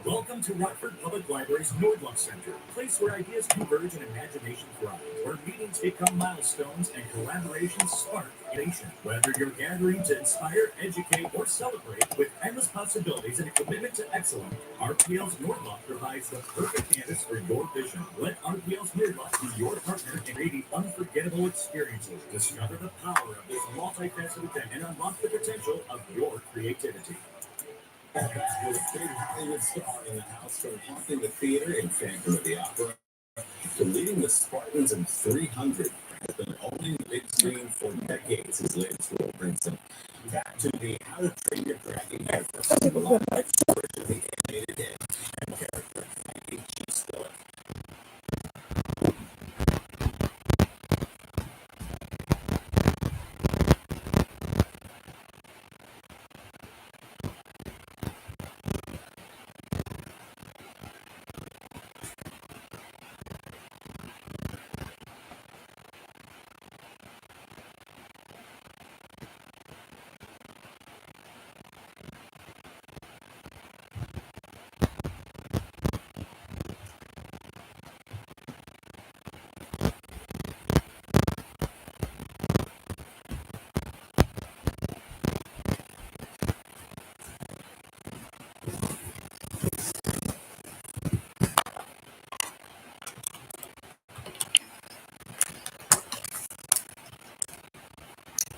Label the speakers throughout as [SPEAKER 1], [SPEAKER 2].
[SPEAKER 1] Welcome to Rockford Public Library's Nordlock Center, a place where ideas converge and imagination thrive, where meetings become milestones and collaborations spark innovation. Whether you're gathering to inspire, educate, or celebrate, with endless possibilities and a commitment to excellence, RPL's Nordlock provides the perfect canvas for your vision. Let RPL's Nordlock be your partner in creating unforgettable experiences. Discover the power of this multifaceted event and unlock the potential of your creativity. With a big Hollywood star in the house, from haunting the theater and Phantom of the Opera to leading the Spartans in 300, has been owning the big screen for decades. His latest role brings him back to the How to Train Your Dragon universe, the live-action version of the animated hit and character H.G. Spiller.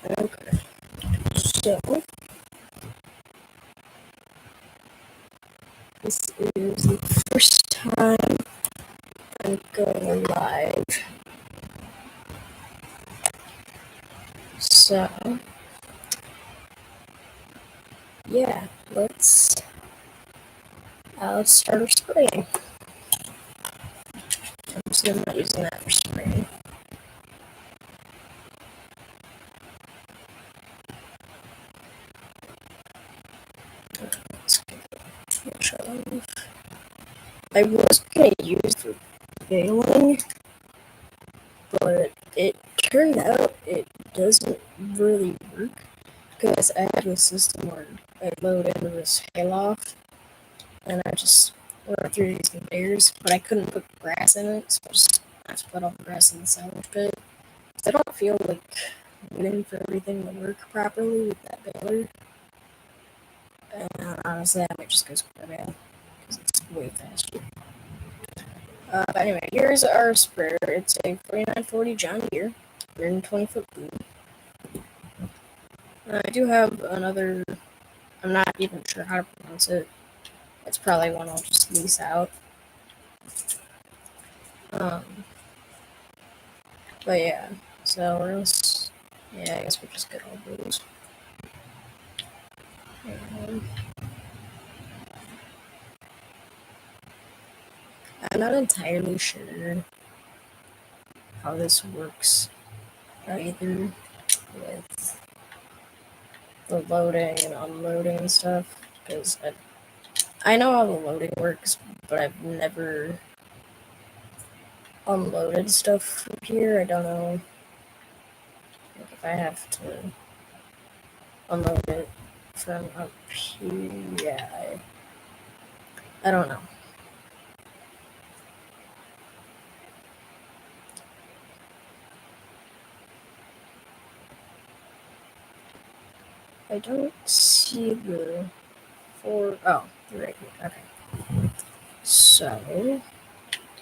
[SPEAKER 2] Okay, so this is the first time I'm going live. So, yeah, let's start our spraying. I'm still not using that for spraying. I was gonna use for bailing, but it turned out it doesn't really work because I have a system where I load into this hayloft and I just run through these conveyors, but I couldn't put grass in it, so I just have to put all the grass in the silage pit. I don't feel like waiting for everything to work properly with that baler. And honestly, I might just go spray bail because it's way faster. But anyway, here's our sprayer. It's a 4940 John Deere, 120-foot boom. I do have another, I'm not even sure how to pronounce it. It's probably one I'll just lease out. But yeah, so we're gonna, I guess we'll just get all those. I'm not entirely sure how this works either with the loading and unloading and stuff, because I know how the loading works, but I've never unloaded stuff from here. I don't know if I have to unload it from up here. Yeah, I don't know. I don't see the oh, right here. Okay. So,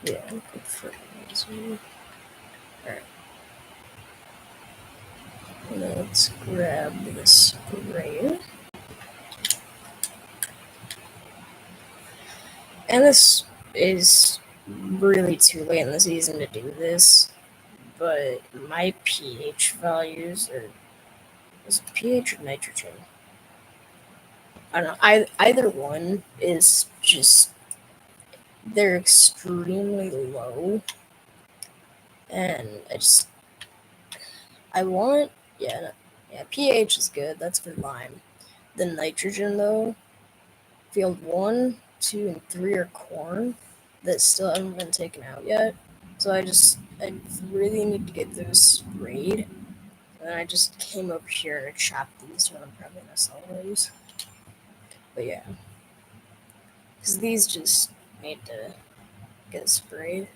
[SPEAKER 2] yeah, good fertilizer. Alright. Let's grab this sprayer. And this is really too late in the season to do this, but my pH values are, is it pH or nitrogen? I don't know. Either one is just, they're extremely low. And I want, yeah, pH is good. That's for lime. The nitrogen, though, field 1, 2, and 3 are corn that still haven't been taken out yet. So I really need to get those sprayed. And I just came over here and chopped these, so I'm probably gonna sell those. But yeah. Because these just need to get sprayed.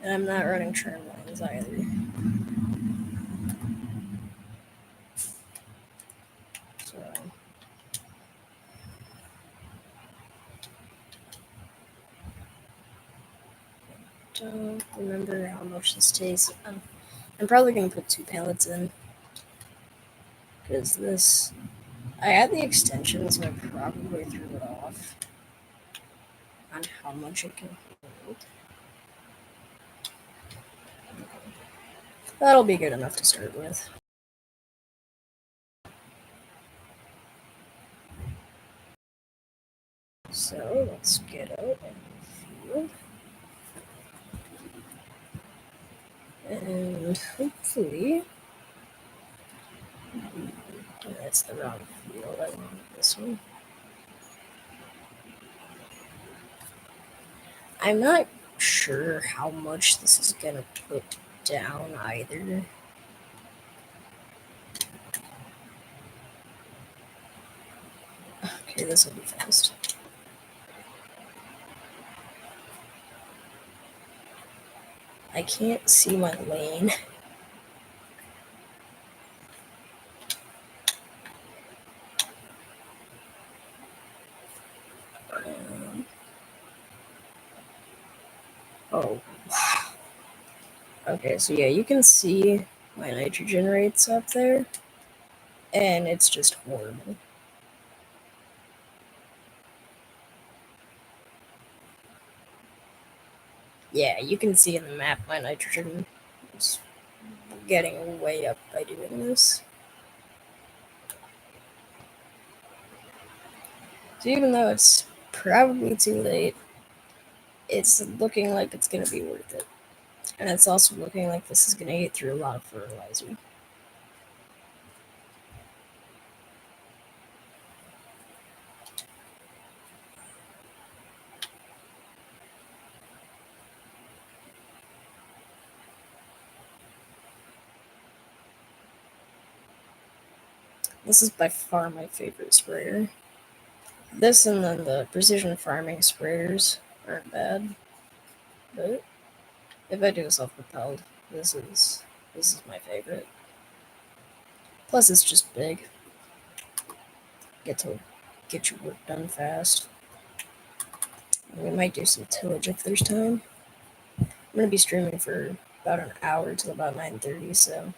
[SPEAKER 2] And I'm not running trim lines either. So don't remember how much this tastes. I'm probably gonna put 2 pellets in. Because this, I had the extension, so I probably threw it off on how much it can hold. That'll be good enough to start with. So let's get out and field. And hopefully, that's the wrong field. I want this one. I'm not sure how much this is gonna put down either. Okay, this will be fast. I can't see my lane. Oh, wow. Okay, so yeah, you can see my nitrogen rates up there, and it's just horrible. Yeah, you can see in the map my nitrogen is getting way up by doing this. So even though it's probably too late, it's looking like it's going to be worth it. And it's also looking like this is going to get through a lot of fertilizer. This is by far my favorite sprayer. This and then the precision farming sprayers aren't bad. But if I do a self-propelled, this is my favorite. Plus it's just big. Get to get your work done fast. We might do some tillage if there's time. I'm gonna be streaming for about an hour till about 9:30, so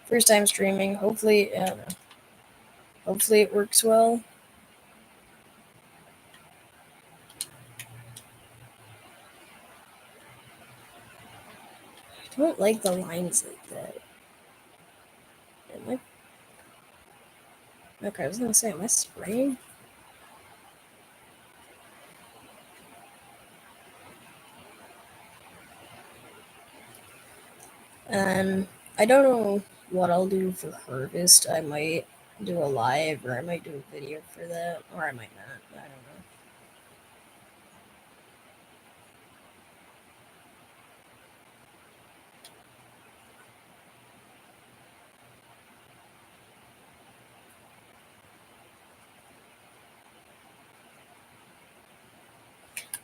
[SPEAKER 2] first time streaming. Hopefully, I don't know. Hopefully it works well. I don't like the lines like that. Am I? Okay, I was gonna say, am I spraying? I don't know what I'll do for harvest. I might do a live, or I might do a video for that, or I might not. I don't know.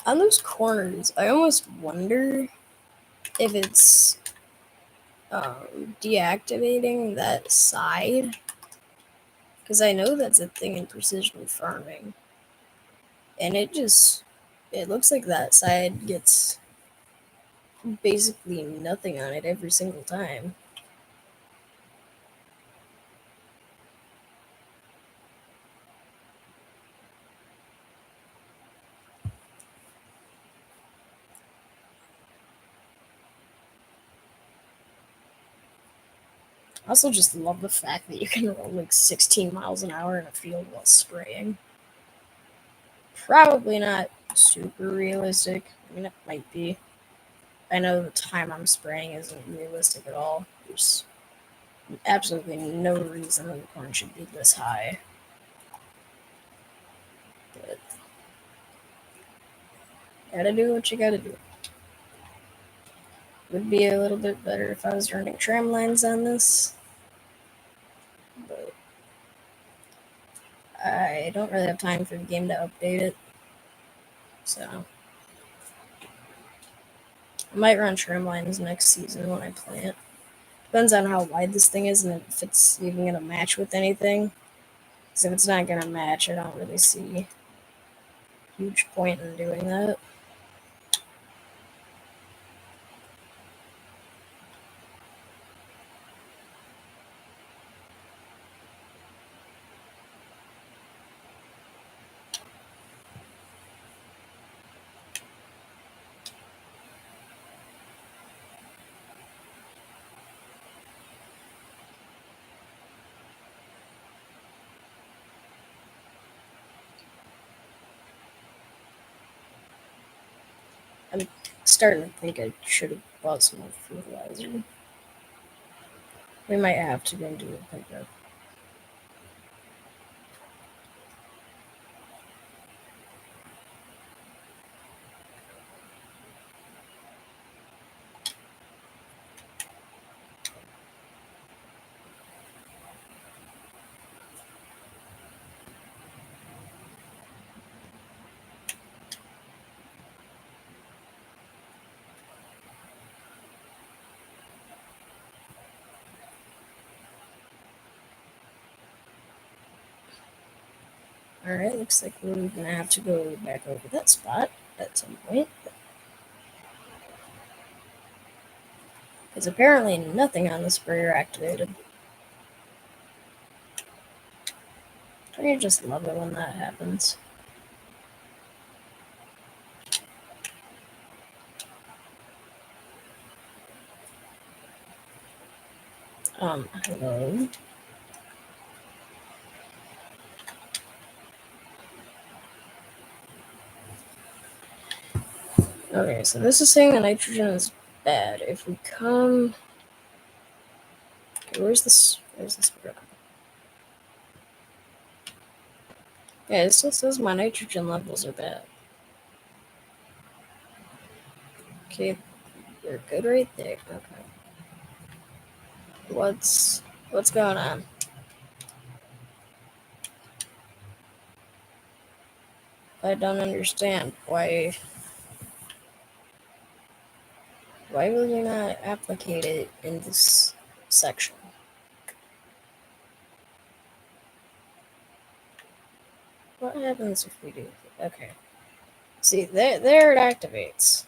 [SPEAKER 2] On those corners, I almost wonder if it's deactivating that side, because I know that's a thing in precision farming, and it looks like that side gets basically nothing on it every single time. I also just love the fact that you can run like 16 miles an hour in a field while spraying. Probably not super realistic. I mean, it might be. I know the time I'm spraying isn't realistic at all. There's absolutely no reason that the corn should be this high. But gotta do what you gotta do. Would be a little bit better if I was running tram lines on this, but I don't really have time for the game to update it, so I might run tram lines next season when I play it. Depends on how wide this thing is and if it's even gonna match with anything. Because if it's not gonna match, I don't really see huge point in doing that. I'm starting to think I should have bought some more fertilizer. We might have to go do a pickup. Alright, looks like we're gonna have to go back over that spot at some point. Because apparently nothing on the sprayer activated. Don't you just love it when that happens? Hello? Okay, so this is saying the nitrogen is bad. If we come... Okay, where's this sprayer? Yeah, it still says my nitrogen levels are bad. Okay, we're good right there. Okay. What's going on? I don't understand. Why will you not applicate it in this section? What happens if we do? Okay. See, there it activates.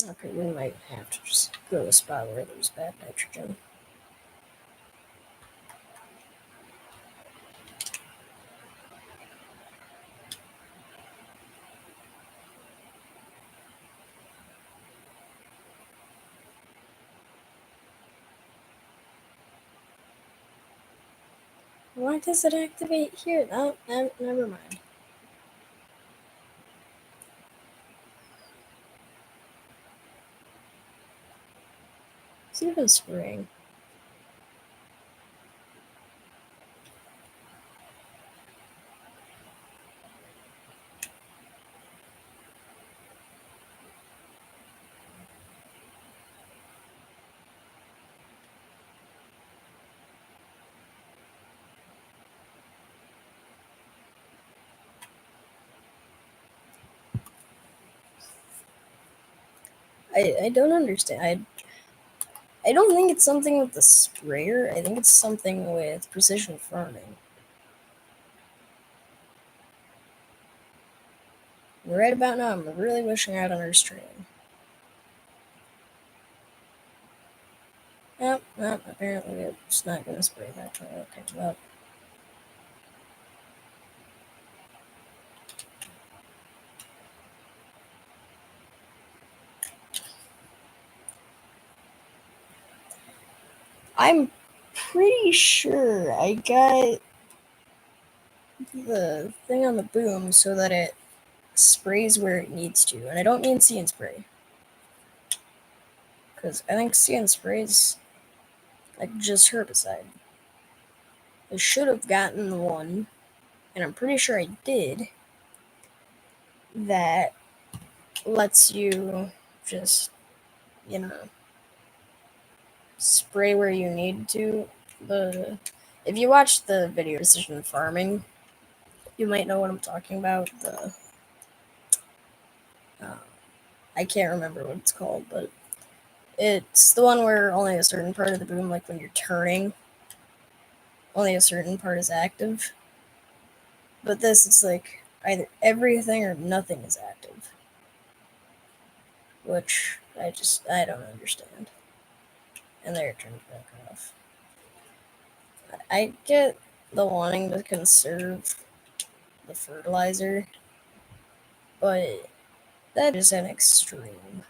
[SPEAKER 2] Okay, we might have to just go to a spot where there's bad nitrogen. Why does it activate here? No, never mind. It's even spraying. I don't understand. I don't think it's something with the sprayer. I think it's something with precision farming. And right about now, I'm really wishing I'd understand. Nope, apparently it's not going to spray that way. Okay, well. I'm pretty sure I got the thing on the boom so that it sprays where it needs to. And I don't mean See and Spray. Because I think See and Spray is like just herbicide. I should have gotten the one, and I'm pretty sure I did, that lets you just, spray where you need to. If you watch the video Precision Farming, you might know what I'm talking about. I can't remember what it's called, but it's the one where only a certain part of the boom, like when you're turning, only a certain part is active. But this, it's like either everything or nothing is active, which I don't understand. And there it turned back off. I get the wanting to conserve the fertilizer, but that is an extreme.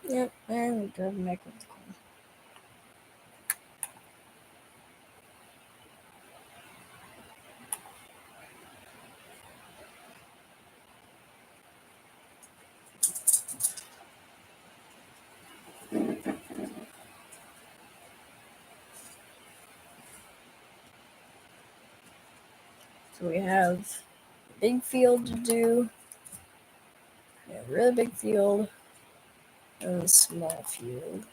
[SPEAKER 2] Yep, and we drove back with the corn. So we have a big field to do, a really big field, and a small field.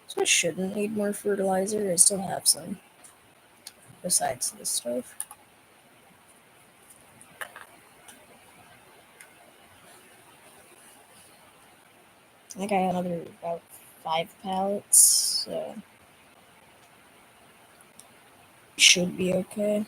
[SPEAKER 2] So I shouldn't need more fertilizer. I still have some, besides this stuff. I think I have another about 5 pallets, so should be okay.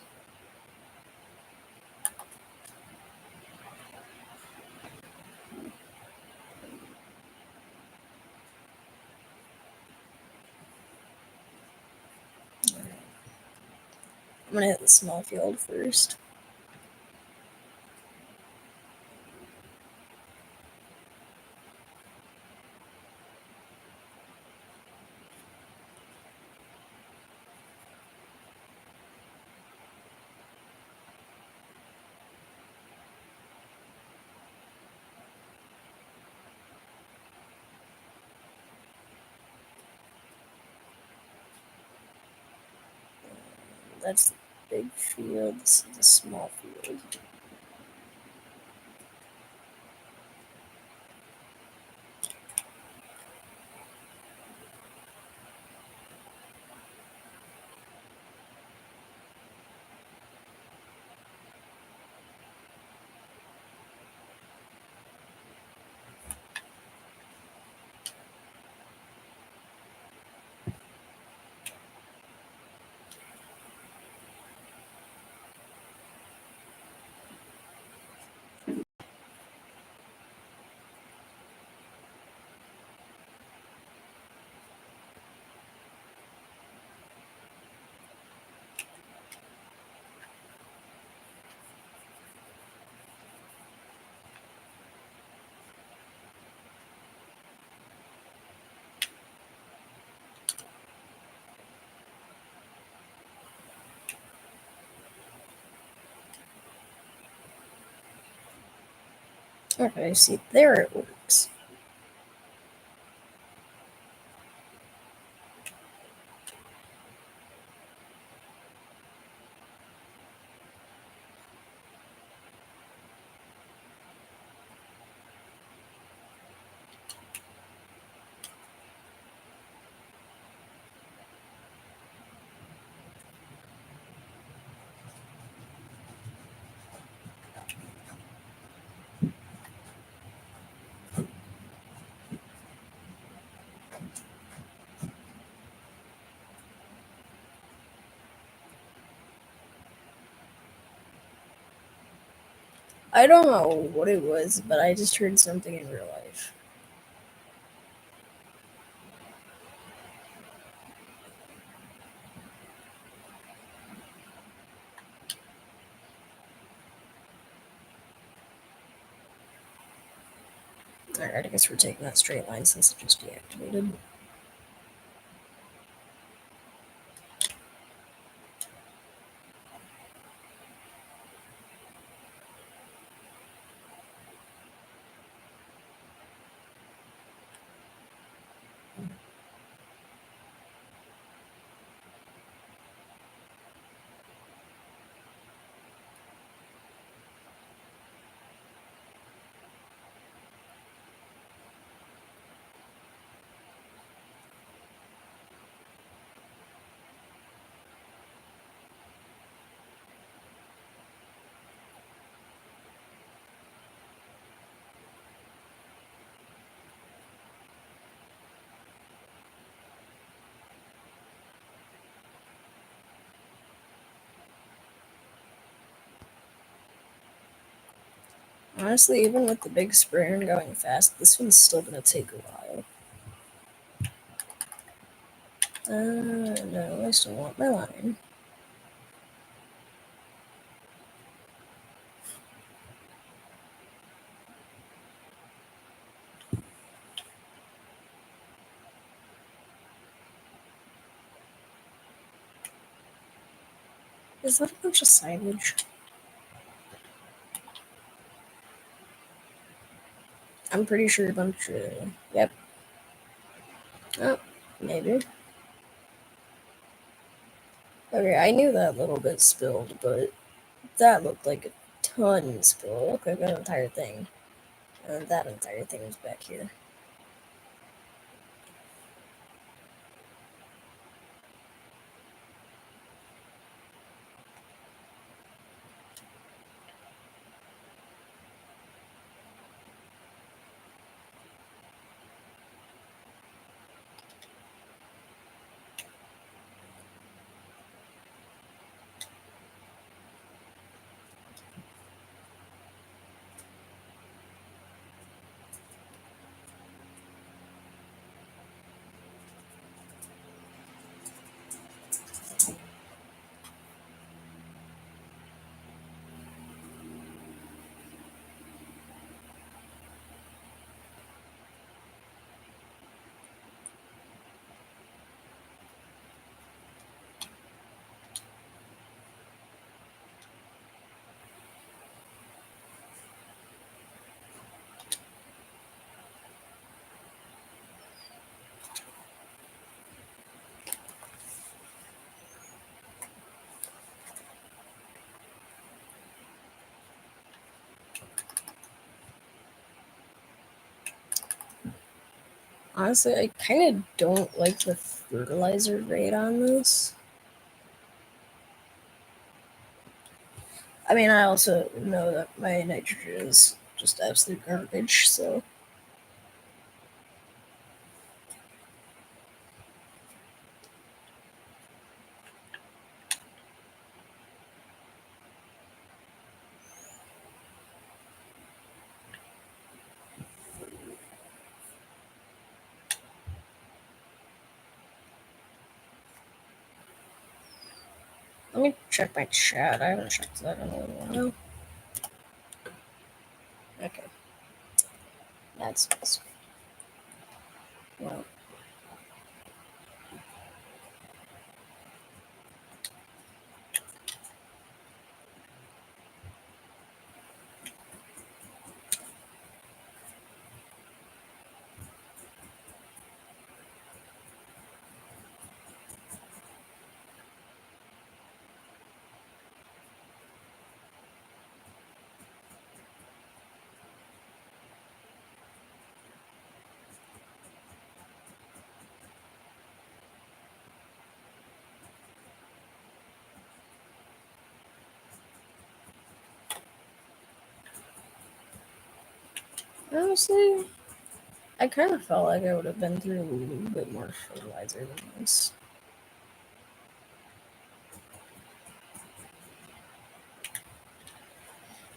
[SPEAKER 2] I'm gonna hit the small field first. That's the big field. This is the small field. Okay, see, there it works. I don't know what it was, but I just heard something in real life. Alright, I guess we're taking that straight line since it just deactivated. Honestly, even with the big sprayer and going fast, this one's still gonna take a while. No, I still want my line. Is that a bunch of silage? I'm pretty sure a bunch of... Yep. Oh, maybe. Okay, I knew that little bit spilled, but that looked like a ton spilled. Okay, that entire thing. And that entire thing is back here. Honestly, I kind of don't like the fertilizer rate on this. I mean, I also know that my nitrogen is just absolute garbage, so... Let me check my chat. I haven't checked that in a little while. Okay. That's nice. Well, honestly, I kind of felt like I would have been through a little bit more fertilizer than this.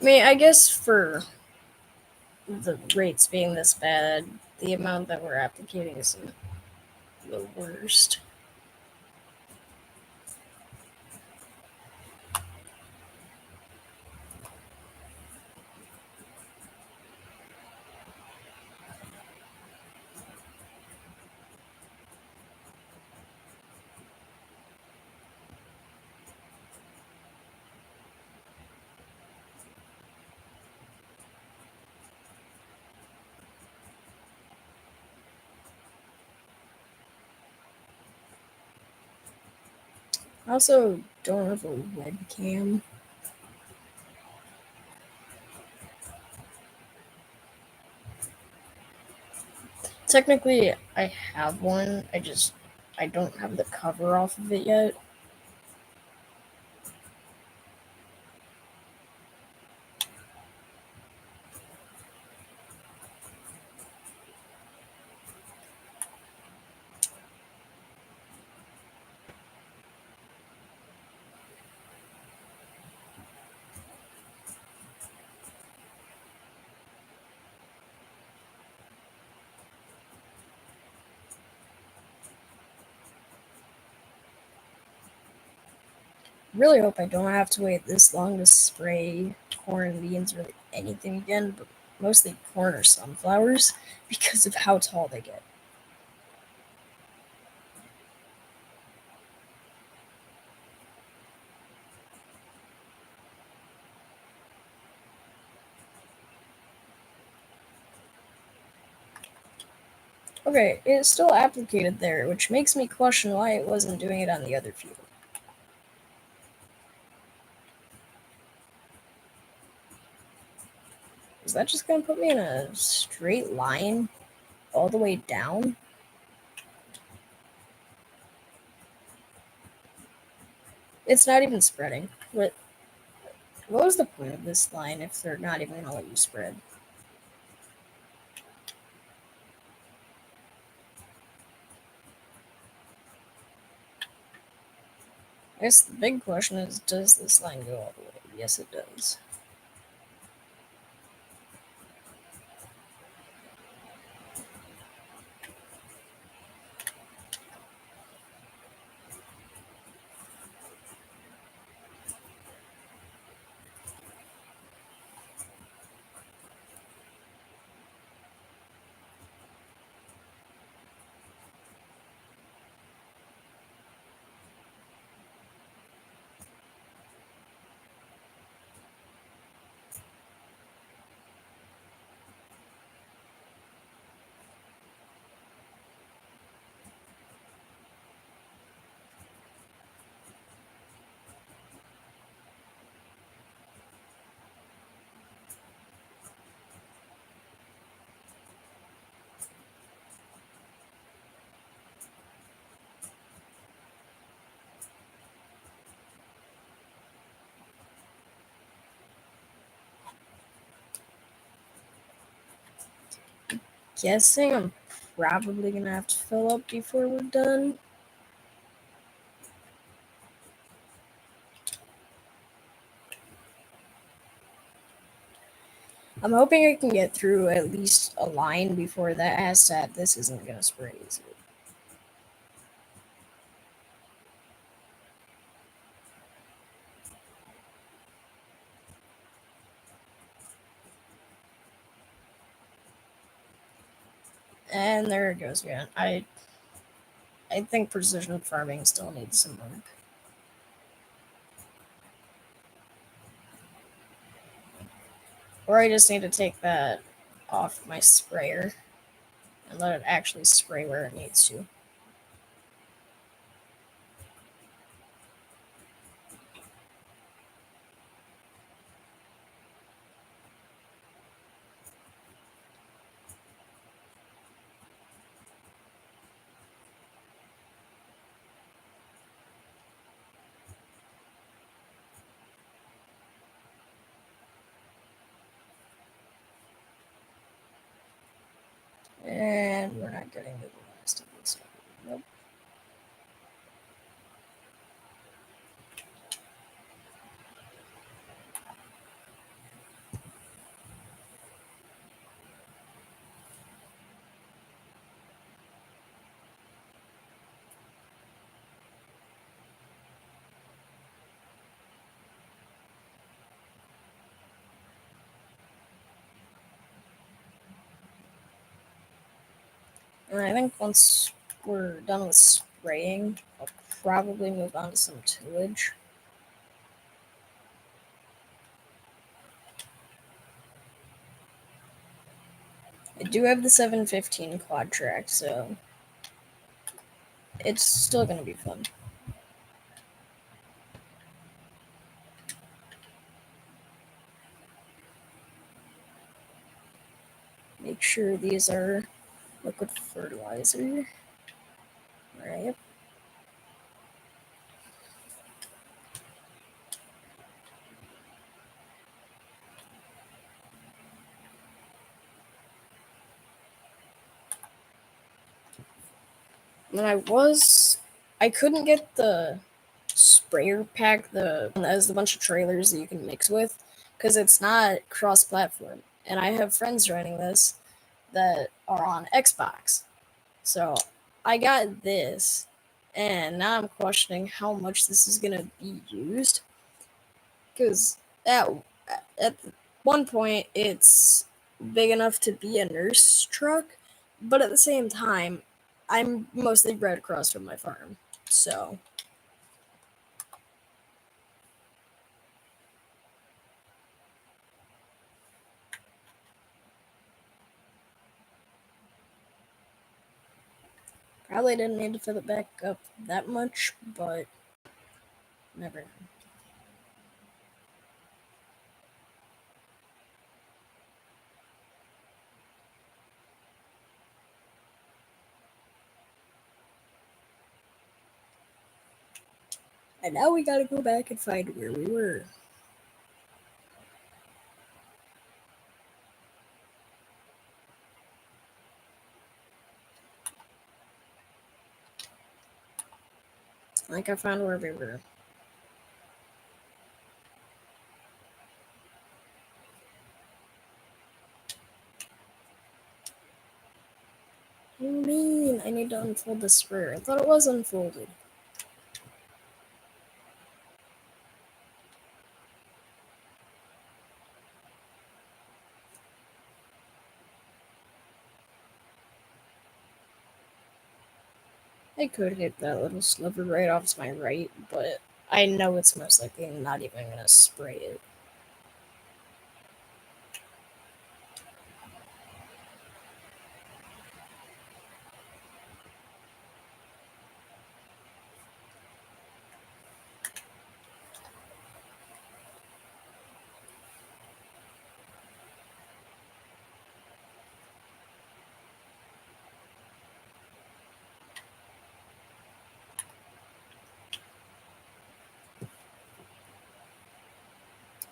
[SPEAKER 2] I mean, I guess for the rates being this bad, the amount that we're applicating isn't the worst. I also don't have a webcam. Technically, I have one. I don't have the cover off of it yet. Really hope I don't have to wait this long to spray corn and beans or anything again, but mostly corn or sunflowers because of how tall they get. Okay, it's still applicated there, which makes me question why it wasn't doing it on the other field. Is that just gonna put me in a straight line all the way down? It's not even spreading. What was the point of this line if they're not even gonna let you spread? I guess the big question is, does this line go all the way? Yes, it does. Guessing I'm probably gonna have to fill up before we're done. I'm hoping I can get through at least a line before that has said this isn't gonna spray, is it? And there it goes again. I think precision farming still needs some work. Or I just need to take that off my sprayer and let it actually spray where it needs to. And we're not getting to the last of this. Nope. And I think once we're done with spraying, I'll probably move on to some tillage. I do have the 715 quad track, so it's still gonna be fun. sure these are liquid fertilizer. Right. And I couldn't get the sprayer pack, the one that has a bunch of trailers that you can mix with, because it's not cross-platform. And I have friends running this that are on Xbox. So I got this, and now I'm questioning how much this is gonna be used. Because at one point it's big enough to be a nurse truck, but at the same time, I'm mostly right across from my farm, so probably didn't need to fill it back up that much, but never know. And now we gotta go back and find where we were. I think I found where we were. What do you mean? I need to unfold the sprayer. I thought it was unfolded. I could hit that little sliver right off to my right, but I know it's most likely not even gonna spray it.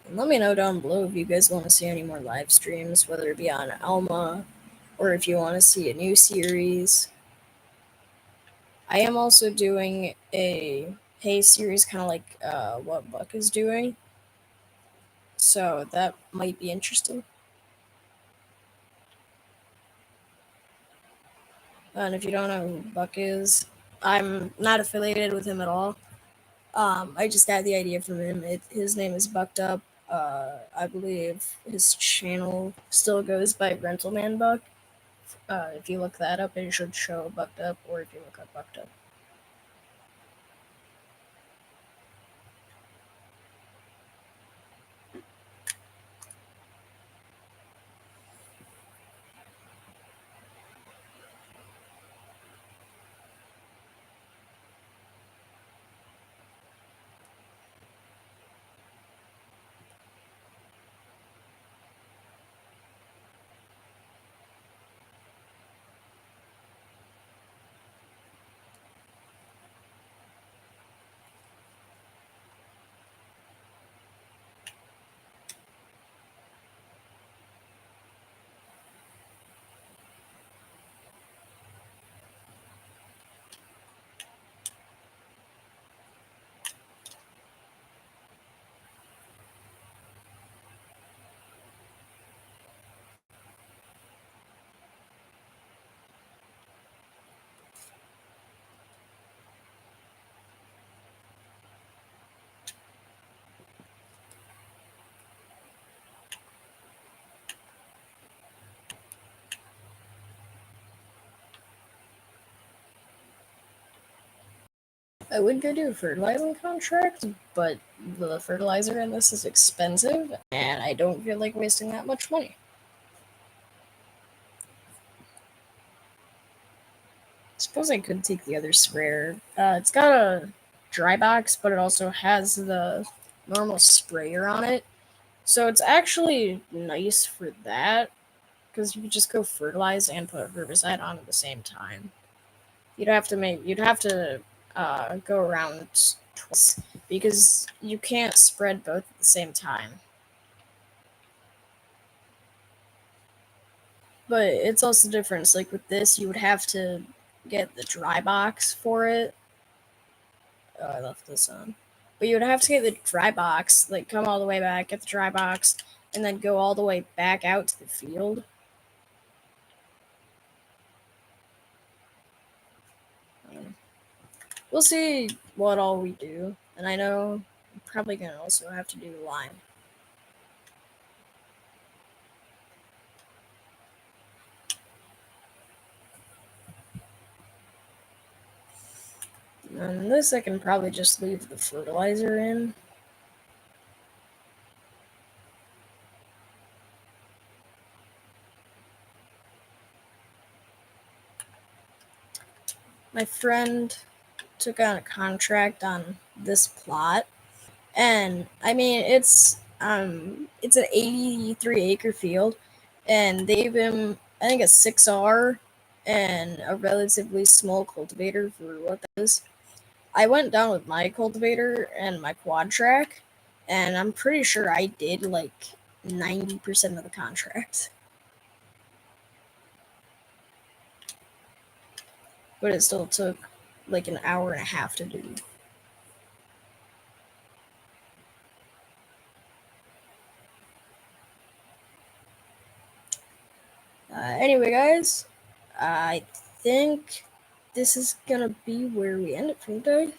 [SPEAKER 2] And let me know down below if you guys want to see any more live streams, whether it be on Alma or if you want to see a new series. I am also doing a Hay series, kind of like what Buck is doing, so that might be interesting. And if you don't know who Buck is, I'm not affiliated with him at all. I just got the idea from him. His name is Bucked Up. I believe his channel still goes by Rental Man Buck. If you look that up, it should show Bucked Up, or if you look up Bucked Up. I would go do a fertilizer contract, but the fertilizer in this is expensive, and I don't feel like wasting that much money. Suppose I could take the other sprayer. It's got a dry box, but it also has the normal sprayer on it. So it's actually nice for that, because you could just go fertilize and put herbicide on at the same time. You'd have to go around twice because you can't spread both at the same time. But it's also different. Like with this, you would have to get the dry box for it. Oh, I left this on. But you would have to get the dry box, like come all the way back, get the dry box, and then go all the way back out to the field. We'll see what all we do. And I know I'm probably going to also have to do lime. And this I can probably just leave the fertilizer in. My friend took on a contract on this plot, and I mean it's an 83-acre field, and they gave him I think a 6R and a relatively small cultivator for what that is. I went down with my cultivator and my quad track, and I'm pretty sure I did like 90% of the contract. But it still took like an hour and a half to do. Anyway, guys, I think this is gonna be where we end it for today.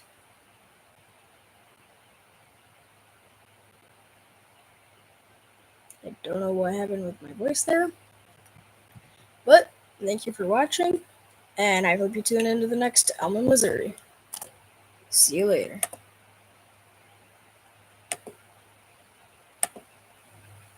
[SPEAKER 2] I don't know what happened with my voice there, but thank you for watching, and I hope you tune into the next Alma, Missouri. See you later.